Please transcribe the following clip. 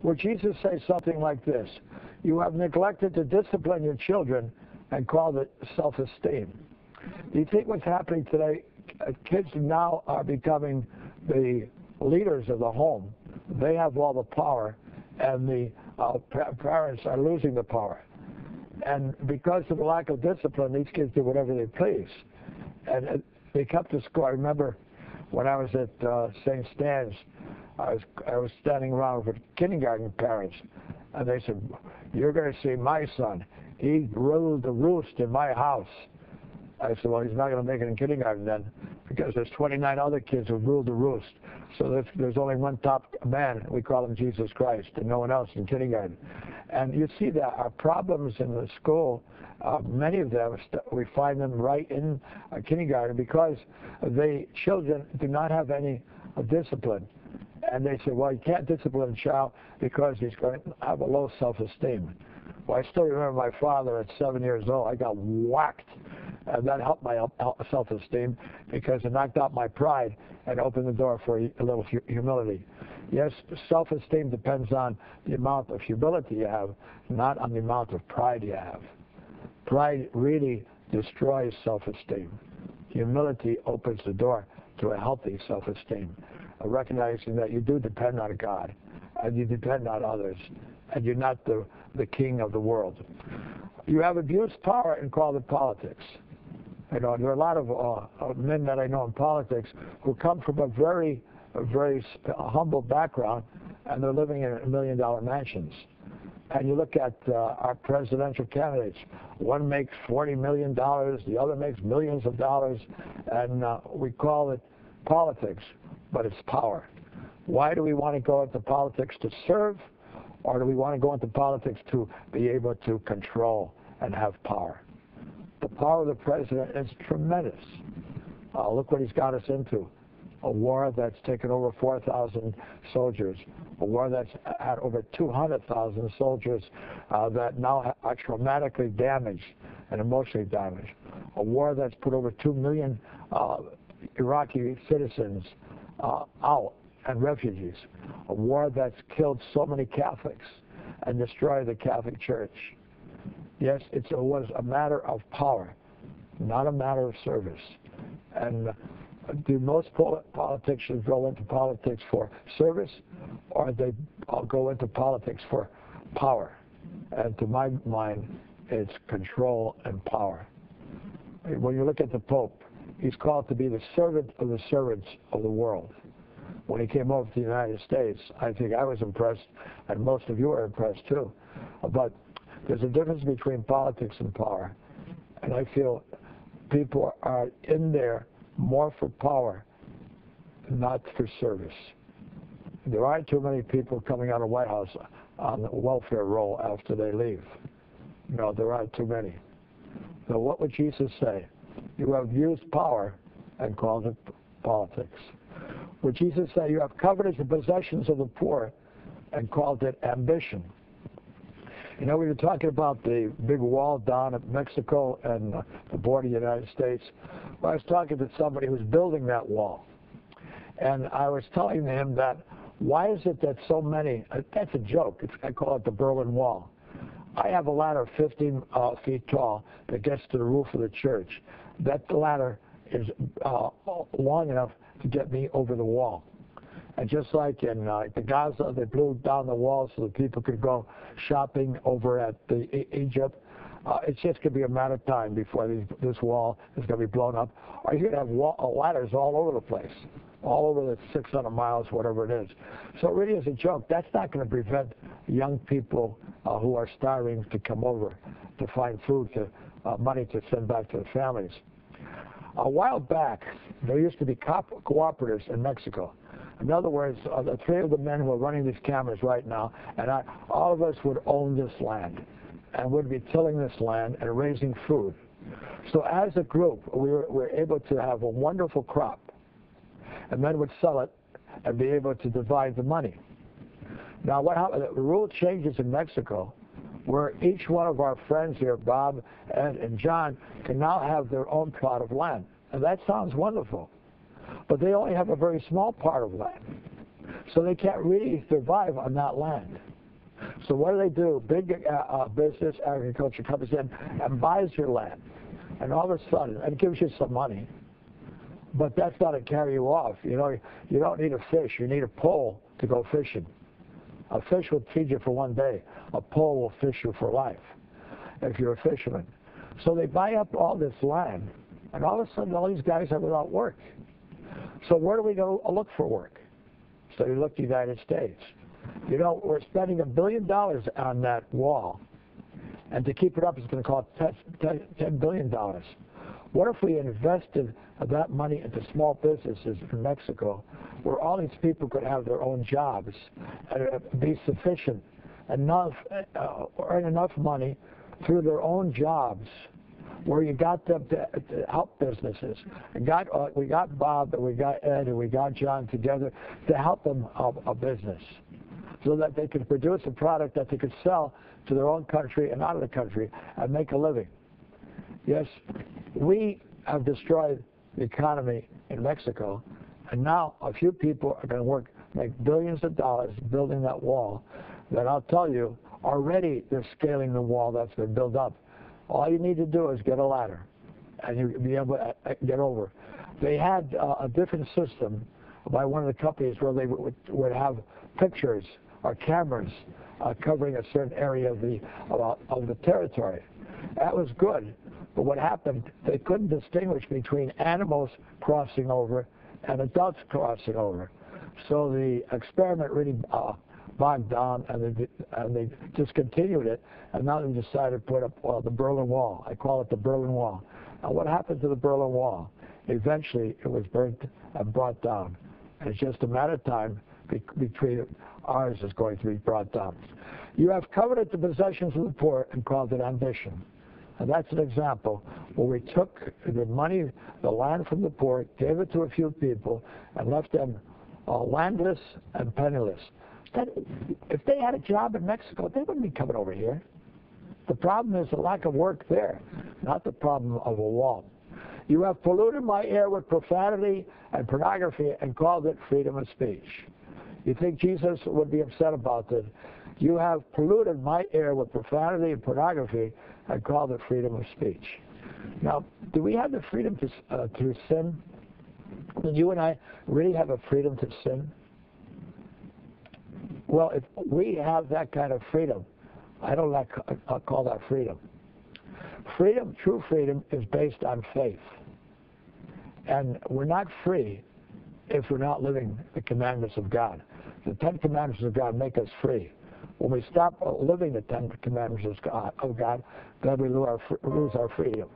where Jesus says something like this: you have neglected to discipline your children and called it self-esteem. Do you think what's happening today, kids now are becoming the leaders of the home. They have all the power, and the parents are losing the power. And because of the lack of discipline, these kids do whatever they please. And they kept the score. I remember when I was at St. Stan's, I was standing around with kindergarten parents, and they said, "You're going to see my son. He ruled the roost in my house." I said, "Well, he's not going to make it in kindergarten then, because there's 29 other kids who ruled the roost. So there's only one top man, we call him Jesus Christ, and no one else in kindergarten." And you see that our problems in the school, many of them, we find them right in kindergarten, because the children do not have any discipline. And they say, "Well, you can't discipline a child because he's going to have a low self-esteem." Well, I still remember my father at 7 years old. I got whacked. And that helped my self-esteem, because it knocked out my pride and opened the door for a little humility. Yes, self-esteem depends on the amount of humility you have, not on the amount of pride you have. Pride really destroys self-esteem. Humility opens the door to a healthy self-esteem, recognizing that you do depend on God, and you depend on others, and you're not the king of the world. You have abused power and called it politics. You know, there are a lot of men that I know in politics who come from a very humble background, and they're living in $1 million mansions. And you look at our presidential candidates. One makes $40 million, the other makes millions of dollars, and we call it politics, but it's power. Why do we want to go into politics? To serve, or do we want to go into politics to be able to control and have power? The power of the president is tremendous. Look what he's got us into. A war that's taken over 4,000 soldiers. A war that's had over 200,000 soldiers that now are traumatically damaged and emotionally damaged. A war that's put over 2 million Iraqi citizens out and refugees. A war that's killed so many Catholics and destroyed the Catholic Church. Yes, it was a matter of power, not a matter of service. And do most politicians go into politics for service, or they go into politics for power? And to my mind, it's control and power. When you look at the Pope, he's called to be the servant of the servants of the world. When he came over to the United States, I think I was impressed, and most of you are impressed too. But there's a difference between politics and power. And I feel people are in there more for power, not for service. There aren't too many people coming out of White House on the welfare roll after they leave. No, there aren't too many. So what would Jesus say? You have used power and called it politics. Would Jesus say you have coveted the possessions of the poor and called it ambition? You know, we were talking about the big wall down at Mexico and the border of the United States. Well, I was talking to somebody who's building that wall. And I was telling him that, why is it that so many, that's a joke, I call it the Berlin Wall. I have a ladder 15 feet tall that gets to the roof of the church. That ladder is long enough to get me over the wall. And just like in the Gaza, they blew down the wall so that people could go shopping over at Egypt. It's just going to be a matter of time before this wall is going to be blown up. Or you're going to have ladders all over the place, all over the 600 miles, whatever it is. So it really is a joke. That's not going to prevent young people who are starving to come over to find food, money to send back to their families. A while back, there used to be cooperatives in Mexico. In other words, the three of the men who are running these cameras right now, and all of us would own this land, and would be tilling this land and raising food. So as a group, we were able to have a wonderful crop, and then would sell it and be able to divide the money. Now, what happened? The rule changes in Mexico, where each one of our friends here, Bob, Ed, and John, can now have their own plot of land. And that sounds wonderful. But they only have a very small part of land. So they can't really survive on that land. So what do? Big business, agriculture comes in and buys your land. And all of a sudden, and gives you some money. But that's not to carry you off. You know, you don't need a fish. You need a pole to go fishing. A fish will feed you for one day. A pole will fish you for life if you're a fisherman. So they buy up all this land, and all of a sudden all these guys are without work. So where do we go look for work? So you look to the United States. You know, we're spending $1 billion on that wall, and to keep it up, it's going to cost $10 billion. What if we invested that money into small businesses in Mexico, where all these people could have their own jobs and be sufficient enough, earn enough money through their own jobs, where you got them to help businesses. We got Bob, and we got Ed, and we got John together to help them a business, so that they could produce a product that they could sell to their own country and out of the country and make a living. Yes, we have destroyed the economy in Mexico, and now a few people are going to make billions of dollars building that wall. That I'll tell you, already they're scaling the wall that's been built up. All you need to do is get a ladder, and you'll be able to get over. They had a different system by one of the companies where they would have pictures or cameras covering a certain area of the territory. That was good, but what happened, they couldn't distinguish between animals crossing over and adults crossing over. So the experiment really bogged down, and they discontinued it, and now they decided to put up the Berlin Wall. I call it the Berlin Wall. Now what happened to the Berlin Wall? Eventually it was burnt and brought down. And it's just a matter of time between ours is going to be brought down. You have coveted the possessions of the poor and called it ambition. And that's an example where we took the money, the land from the poor, gave it to a few people, and left them landless and penniless. If they had a job in Mexico, they wouldn't be coming over here. The problem is the lack of work there, not the problem of a wall. You have polluted my air with profanity and pornography and called it freedom of speech. You think Jesus would be upset about this? You have polluted my air with profanity and pornography and called it freedom of speech. Now, do we have the freedom to sin? Do you and I really have a freedom to sin? Well, if we have that kind of freedom, I don't call that freedom. Freedom, true freedom, is based on faith. And we're not free if we're not living the commandments of God. The 10 commandments of God make us free. When we stop living the 10 commandments of God, then we lose our freedom.